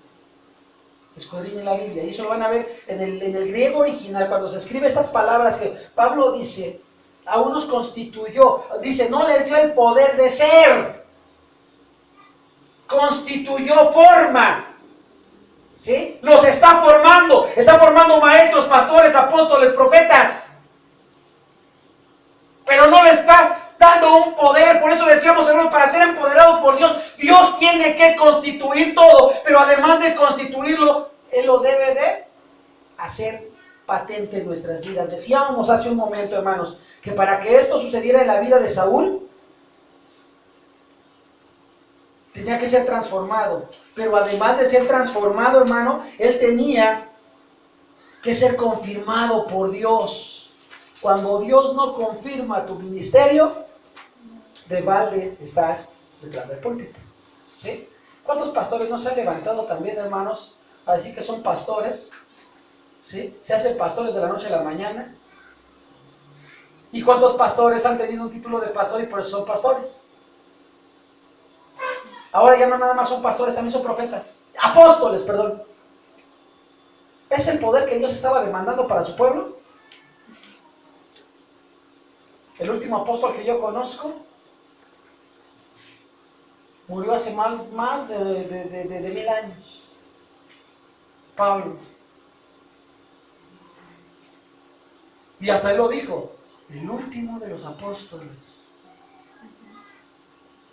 Escudriñen la Biblia. Y eso lo van a ver en el griego original, cuando se escribe estas palabras que Pablo dice, a unos constituyó, dice, no les dio el poder de ser, constituyó forma. ¿Sí? Los está formando maestros, pastores, apóstoles, profetas, pero no le está dando un poder. Por eso decíamos, hermano, para ser empoderados por Dios, Dios tiene que constituir todo, pero además de constituirlo, Él lo debe de hacer patente en nuestras vidas. Decíamos hace un momento, hermanos, que para que esto sucediera en la vida de Saúl, tenía que ser transformado. Pero además de ser transformado, hermano, él tenía que ser confirmado por Dios. Cuando Dios no confirma tu ministerio, de balde estás detrás del púlpito. ¿Sí? ¿Cuántos pastores no se han levantado también, hermanos, a decir que son pastores? ¿Sí? Se hacen pastores de la noche a la mañana. ¿Y cuántos pastores han tenido un título de pastor y por eso son pastores? Ahora ya no nada más son pastores, también son profetas. Apóstoles, perdón. ¿Es el poder que Dios estaba demandando para su pueblo? El último apóstol que yo conozco murió hace más de 1000 años. Pablo. Y hasta él lo dijo, el último de los apóstoles.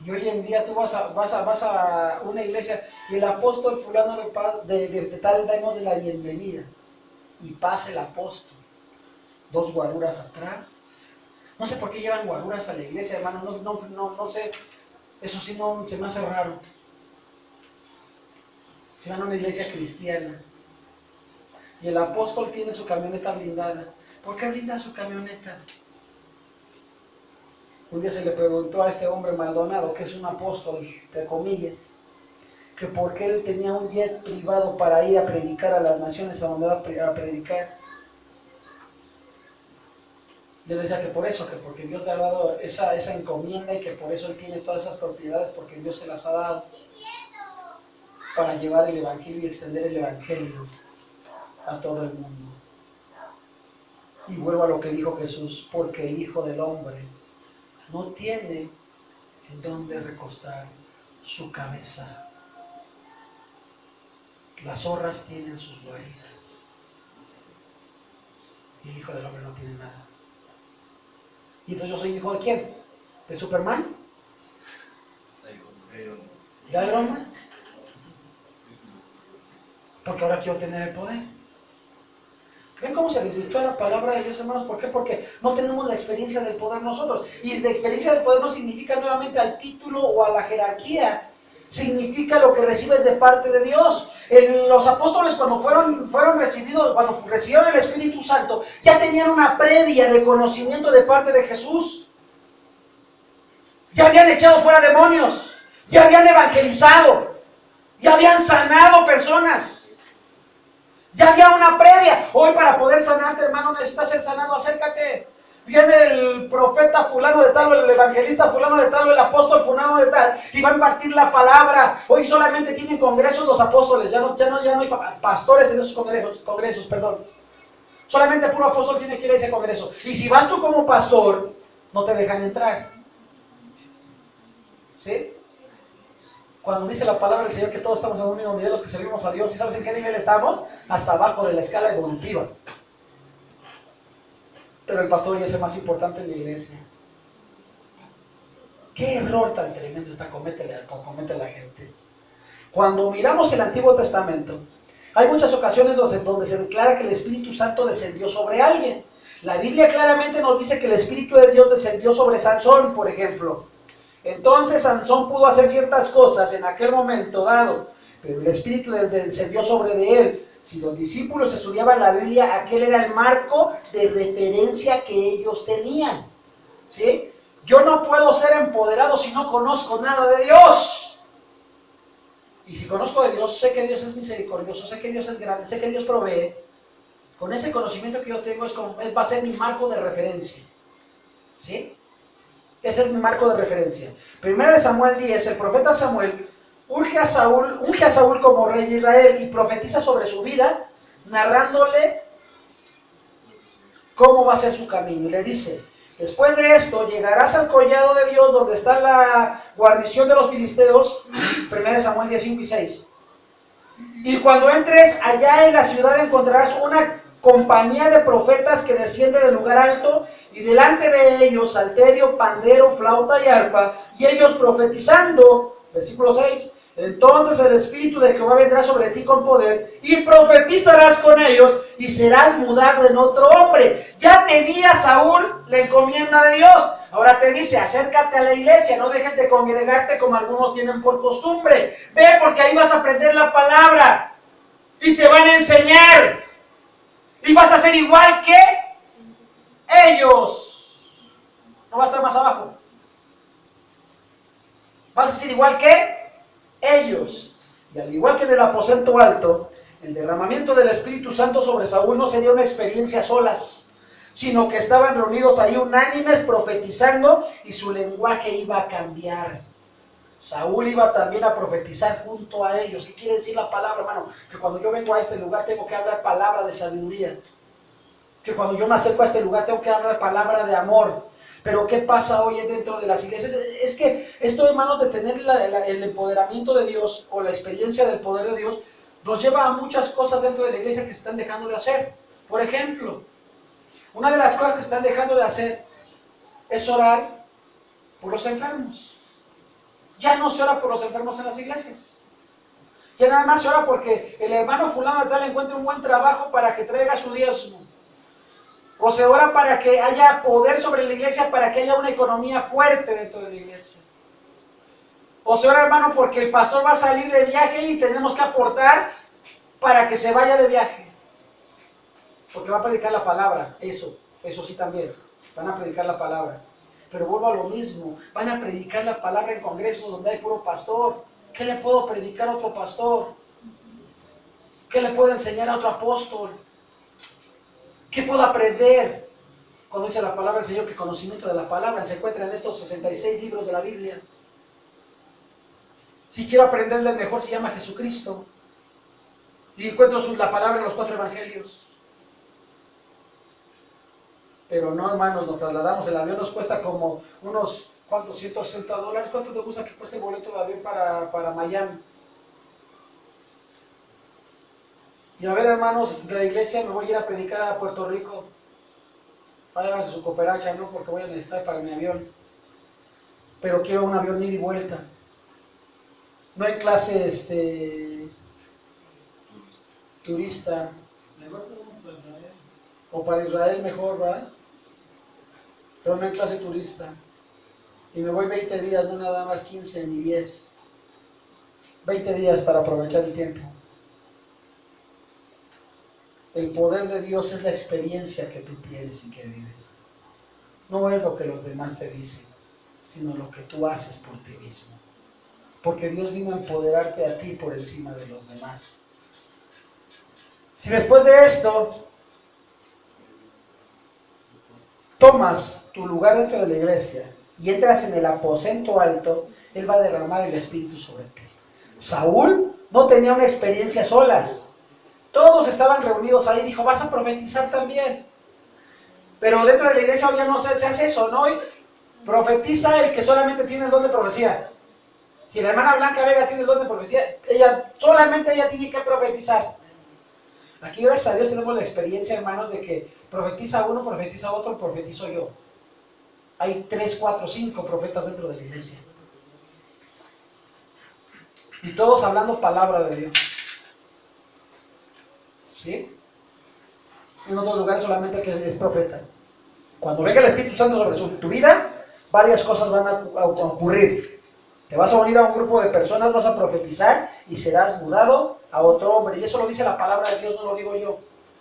Y hoy en día tú vas a una iglesia y el apóstol fulano de tal damos de la bienvenida. Y pasa el apóstol. 2 guaruras atrás. No sé por qué llevan guaruras a la iglesia, hermano. No sé. Eso sí no se me hace raro. Si van a una iglesia cristiana y el apóstol tiene su camioneta blindada, ¿por qué blinda su camioneta? Un día se le preguntó a este hombre Maldonado, que es un apóstol, entre comillas, que por qué él tenía un jet privado para ir a predicar a las naciones a donde va a predicar. Y él decía que por eso, que porque Dios le ha dado esa encomienda y que por eso él tiene todas esas propiedades, porque Dios se las ha dado para llevar el evangelio y extender el evangelio a todo el mundo. Y vuelvo a lo que dijo Jesús, porque el Hijo del Hombre no tiene en dónde recostar su cabeza. Las zorras tienen sus guaridas y el Hijo del Hombre no tiene nada. ¿Y entonces yo soy hijo de quién? ¿De Superman? ¿De Iron Man? Porque ahora quiero tener el poder. ¿Ven cómo se desvirtúa la palabra de Dios, hermanos? ¿Por qué? Porque no tenemos la experiencia del poder nosotros. Y la experiencia del poder no significa nuevamente al título o a la jerarquía. Significa lo que recibes de parte de Dios. Los apóstoles cuando cuando recibieron el Espíritu Santo, ya tenían una previa de conocimiento de parte de Jesús. Ya habían echado fuera demonios. Ya habían evangelizado. Ya habían sanado personas. Ya había una previa. Hoy para poder sanarte, hermano, necesitas ser sanado. Acércate. Viene el profeta fulano de tal, o el evangelista fulano de tal, o el apóstol fulano de tal, y va a impartir la palabra. Hoy solamente tienen congresos los apóstoles. Ya no hay pastores en esos congresos, perdón. Solamente puro apóstol tiene que ir a ese congreso. Y si vas tú como pastor, no te dejan entrar. ¿Sí? Cuando dice la palabra del Señor que todos estamos en un mismo nivel, los que servimos a Dios, ¿y sabes en qué nivel estamos? Hasta abajo de la escala evolutiva. Pero el pastor ya es el más importante en la iglesia. ¿Qué error tan tremendo comete la gente? Cuando miramos el Antiguo Testamento, hay muchas ocasiones donde se declara que el Espíritu Santo descendió sobre alguien. La Biblia claramente nos dice que el Espíritu de Dios descendió sobre Sansón, por ejemplo. Entonces Sansón pudo hacer ciertas cosas en aquel momento dado, pero el Espíritu descendió sobre de él. Si los discípulos estudiaban la Biblia, aquel era el marco de referencia que ellos tenían. ¿Sí? Yo no puedo ser empoderado si no conozco nada de Dios. Y si conozco de Dios, sé que Dios es misericordioso, sé que Dios es grande, sé que Dios provee. Con ese conocimiento que yo tengo va a ser mi marco de referencia. ¿Sí? Ese es mi marco de referencia. 1 Samuel 10, el profeta Samuel unge a Saúl como rey de Israel y profetiza sobre su vida, narrándole cómo va a ser su camino. Y le dice, después de esto llegarás al collado de Dios donde está la guarnición de los filisteos, 1 Samuel 10, 5 y 6. Y cuando entres allá en la ciudad encontrarás una compañía de profetas que desciende del lugar alto, y delante de ellos salterio, pandero, flauta y arpa, y ellos profetizando, versículo 6, Entonces el Espíritu de Jehová vendrá sobre ti con poder y profetizarás con ellos y serás mudado en otro hombre. Ya tenía Saúl la encomienda de Dios. Ahora te dice, acércate a la iglesia, no dejes de congregarte como algunos tienen por costumbre. Ve, porque ahí vas a aprender la palabra y te van a enseñar. Y vas a ser igual que ellos. No va a estar más abajo. Vas a ser igual que ellos. Y al igual que en el aposento alto, el derramamiento del Espíritu Santo sobre Saúl no sería una experiencia a solas, sino que estaban reunidos ahí unánimes profetizando y su lenguaje iba a cambiar. Saúl iba también a profetizar junto a ellos. ¿Qué quiere decir la palabra, hermano? Que cuando yo vengo a este lugar tengo que hablar palabra de sabiduría. Que cuando yo me acerco a este lugar tengo que hablar palabra de amor. Pero ¿qué pasa hoy dentro de las iglesias? Es que esto, hermanos, de tener el empoderamiento de Dios o la experiencia del poder de Dios nos lleva a muchas cosas dentro de la iglesia que se están dejando de hacer. Por ejemplo, una de las cosas que se están dejando de hacer es orar por los enfermos. Ya no se ora por los enfermos en las iglesias. Ya nada más se ora porque el hermano fulano de tal encuentre un buen trabajo para que traiga su diezmo. O se ora para que haya poder sobre la iglesia, para que haya una economía fuerte dentro de la iglesia. O se ora, hermano, porque el pastor va a salir de viaje y tenemos que aportar para que se vaya de viaje. Porque va a predicar la palabra, eso sí también. Van a predicar la palabra. Pero vuelvo a lo mismo, van a predicar la palabra en congresos donde hay puro pastor. ¿Qué le puedo predicar a otro pastor? ¿Qué le puedo enseñar a otro apóstol? ¿Qué puedo aprender? Cuando dice la palabra del Señor que el conocimiento de la palabra se encuentra en estos 66 libros de la Biblia. Si quiero aprenderle mejor se llama Jesucristo. Y encuentro la palabra en los 4 evangelios. Pero no, hermanos, nos trasladamos, el avión nos cuesta como unos, ¿cuántos? $160. ¿Cuánto te gusta que cueste el boleto de avión para Miami? Y a ver, hermanos, de la iglesia me voy a ir a predicar a Puerto Rico. Váyanse su cooperacha, ¿no? Porque voy a necesitar para mi avión. Pero quiero un avión ida y vuelta. No en clase, turista. O para Israel mejor, ¿verdad? Pero no en clase turista. Y me voy 20 días, no nada más 15 ni 10. 20 días para aprovechar el tiempo. El poder de Dios es la experiencia que tú tienes y que vives. No es lo que los demás te dicen, sino lo que tú haces por ti mismo. Porque Dios vino a empoderarte a ti por encima de los demás. Si después de esto tomas tu lugar dentro de la iglesia y entras en el aposento alto, Él va a derramar el Espíritu sobre ti. Saúl no tenía una experiencia a solas. Todos estaban reunidos ahí, dijo, vas a profetizar también. Pero dentro de la iglesia hoy ya no se hace eso, ¿no? Hoy profetiza el que solamente tiene el don de profecía. Si la hermana Blanca Vega tiene el don de profecía, solamente ella tiene que profetizar. Aquí, gracias a Dios, tenemos la experiencia, hermanos, de que profetiza uno, profetiza otro, profetizo yo. Hay 3, 4, 5 profetas dentro de la iglesia. Y todos hablando palabra de Dios. ¿Sí? En otros lugares solamente que es profeta. Cuando venga el Espíritu Santo sobre tu vida, varias cosas van a ocurrir. Te vas a unir a un grupo de personas, vas a profetizar y serás mudado a otro hombre. Y eso lo dice la palabra de Dios, no lo digo yo.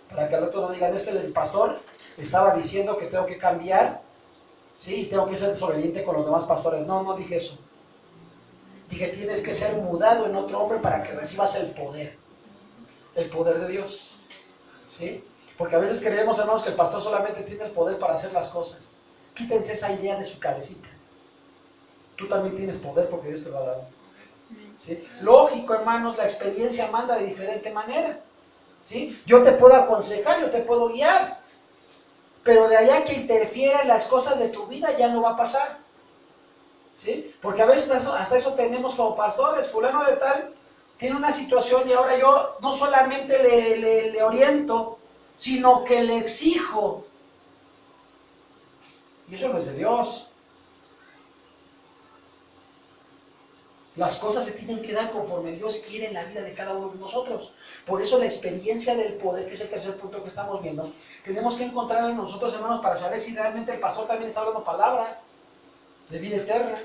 Para que al otro no digan, es que el pastor estaba diciendo que tengo que cambiar, ¿sí? Y tengo que ser desobediente con los demás pastores. No, no dije eso. Dije, tienes que ser mudado en otro hombre para que recibas el poder de Dios. ¿Sí? Porque a veces creemos, hermanos, que el pastor solamente tiene el poder para hacer las cosas. Quítense esa idea de su cabecita. Tú también tienes poder porque Dios te lo ha dado. ¿Sí? Lógico, hermanos, la experiencia manda de diferente manera. ¿Sí? Yo te puedo aconsejar, yo te puedo guiar. Pero de allá que interfiera en las cosas de tu vida ya no va a pasar. ¿Sí? Porque a veces hasta eso tenemos como pastores. Fulano de tal tiene una situación y ahora yo no solamente le oriento, sino que le exijo. Y eso no es de Dios. Las cosas se tienen que dar conforme Dios quiere en la vida de cada uno de nosotros. Por eso la experiencia del poder, que es el tercer punto que estamos viendo, tenemos que encontrarla en nosotros, hermanos, para saber si realmente el pastor también está hablando palabra de vida eterna.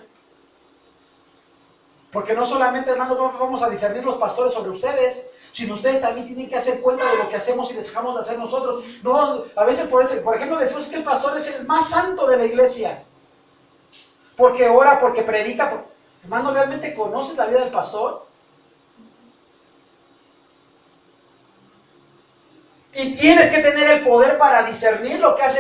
Porque no solamente, hermanos, vamos a discernir los pastores sobre ustedes, sino ustedes también tienen que hacer cuenta de lo que hacemos y dejamos de hacer nosotros. No, a veces, por ejemplo, decimos que el pastor es el más santo de la iglesia, porque ora, porque predica. Hermano, ¿realmente conoces la vida del pastor? Y tienes que tener el poder para discernir lo que hace